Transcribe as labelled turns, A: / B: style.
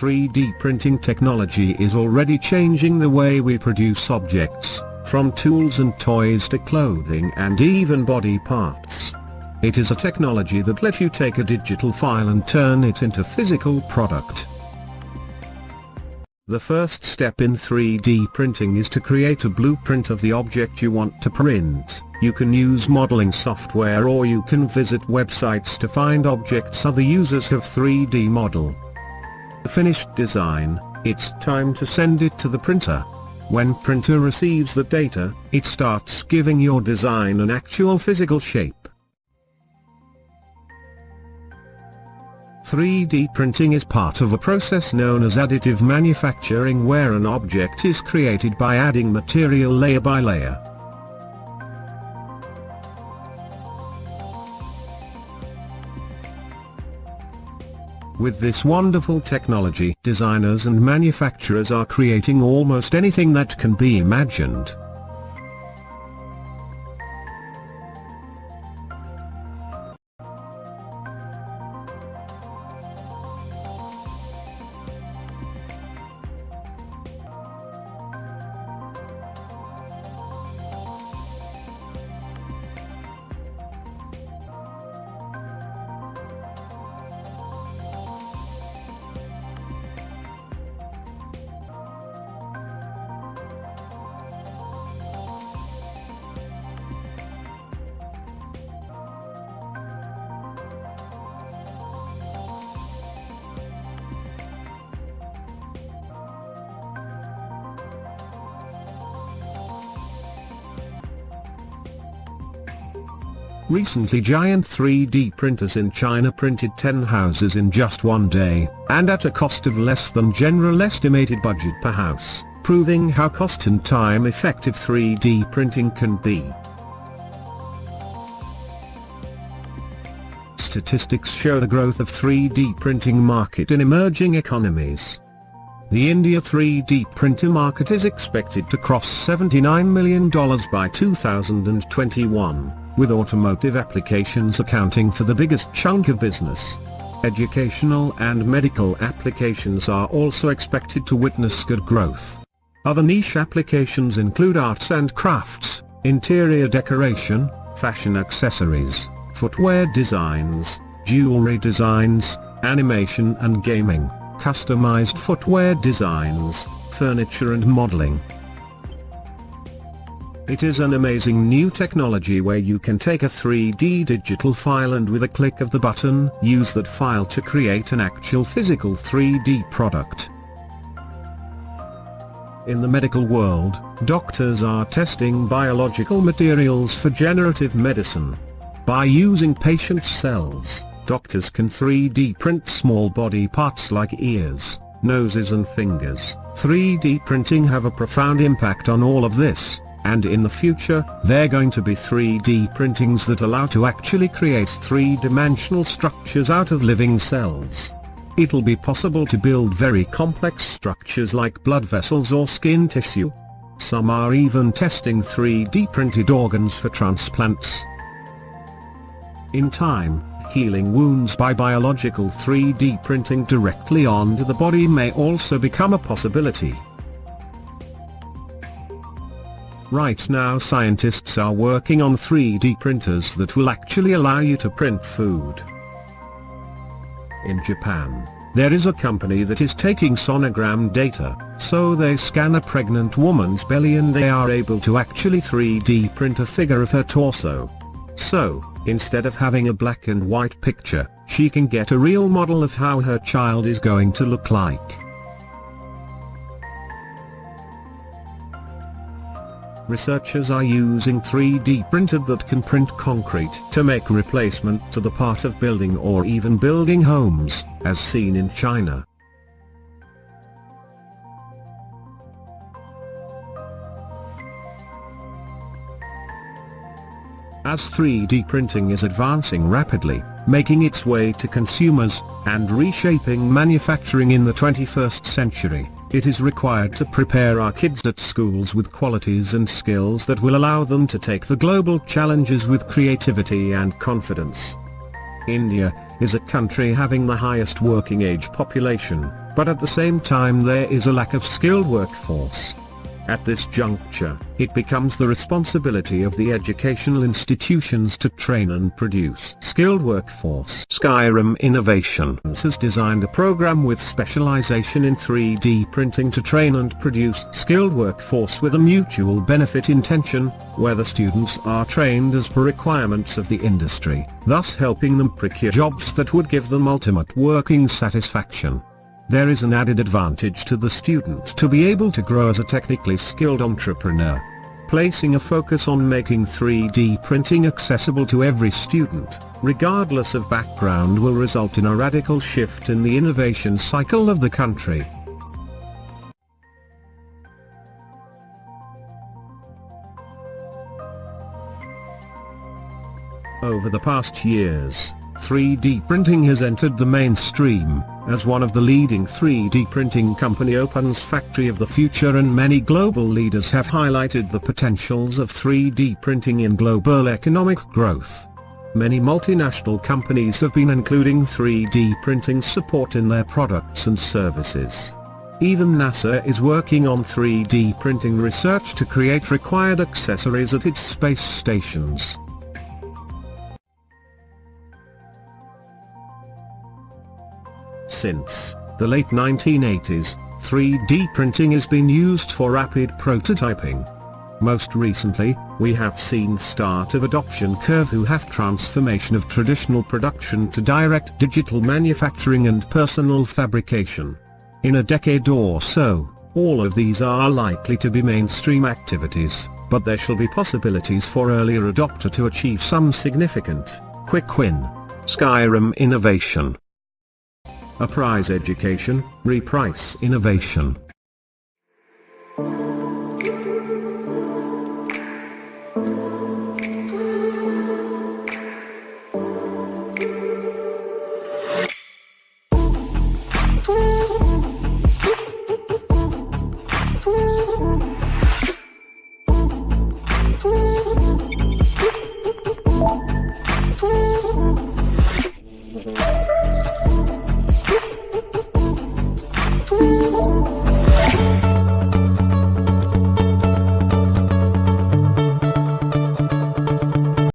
A: 3D printing technology is already changing the way we produce objects, from tools and toys to clothing and even body parts. It is a technology that lets you take a digital file and turn it into physical product. The first step in 3D printing is to create a blueprint of the object you want to print. You can use modeling software or you can visit websites to find objects other users have 3D model. The finished design, it's time to send it to the printer. When printer receives the data, it starts giving your design an actual physical shape. 3D printing is part of a process known as additive manufacturing, where an object is created by adding material layer by layer. With this wonderful technology, designers and manufacturers are creating almost anything that can be imagined. Recently, giant 3D printers in China printed 10 houses in just one day, and at a cost of less than general estimated budget per house, proving how cost and time effective 3D printing can be. Statistics show the growth of 3D printing market in emerging economies. The India 3D printer market is expected to cross $79 million by 2021. With automotive applications accounting for the biggest chunk of business. Educational and medical applications are also expected to witness good growth. Other niche applications include arts and crafts, interior decoration, fashion accessories, footwear designs, jewelry designs, animation and gaming, customized footwear designs, furniture and modeling. It is an amazing new technology where you can take a 3D digital file and with a click of the button use that file to create an actual physical 3D product. In the medical world, doctors are testing biological materials for generative medicine. By using patient cells, doctors can 3D print small body parts like ears, noses and fingers. 3D printing have a profound impact on all of this. And in the future, they're going to be 3D printings that allow to actually create three-dimensional structures out of living cells. It'll be possible to build very complex structures like blood vessels or skin tissue. Some are even testing 3D printed organs for transplants. In time, healing wounds by biological 3D printing directly onto the body may also become a possibility. Right now, scientists are working on 3D printers that will actually allow you to print food. In Japan, there is a company that is taking sonogram data, so they scan a pregnant woman's belly and they are able to actually 3D print a figure of her torso. So, instead of having a black and white picture, she can get a real model of how her child is going to look like. Researchers are using 3D printer that can print concrete to make replacement to the part of building or even building homes, as seen in China. As 3D printing is advancing rapidly, making its way to consumers, and reshaping manufacturing in the 21st century, It is required to prepare our kids at schools with qualities and skills that will allow them to take the global challenges with creativity and confidence. India is a country having the highest working age population, but at the same time there is a lack of skilled workforce. At this juncture, it becomes the responsibility of the educational institutions to train and produce skilled workforce. Skyrim Innovations has designed a program with specialization in 3D printing to train and produce skilled workforce with a mutual benefit intention, where the students are trained as per requirements of the industry, thus helping them procure jobs that would give them ultimate working satisfaction. There is an added advantage to the student to be able to grow as a technically skilled entrepreneur. Placing a focus on making 3D printing accessible to every student, regardless of background, will result in a radical shift in the innovation cycle of the country. Over the past years, 3D printing has entered the mainstream, as one of the leading 3D printing company opens Factory of the Future, and many global leaders have highlighted the potentials of 3D printing in global economic growth. Many multinational companies have been including 3D printing support in their products and services. Even NASA is working on 3D printing research to create required accessories at its space stations. Since the late 1980s, 3D printing has been used for rapid prototyping. Most recently, we have seen start of adoption curve who have transformation of traditional production to direct digital manufacturing and personal fabrication. In a decade or so, all of these are likely to be mainstream activities, but there shall be possibilities for earlier adopter to achieve some significant, quick win. Skyrim Innovation. Apprise education, reprice innovation.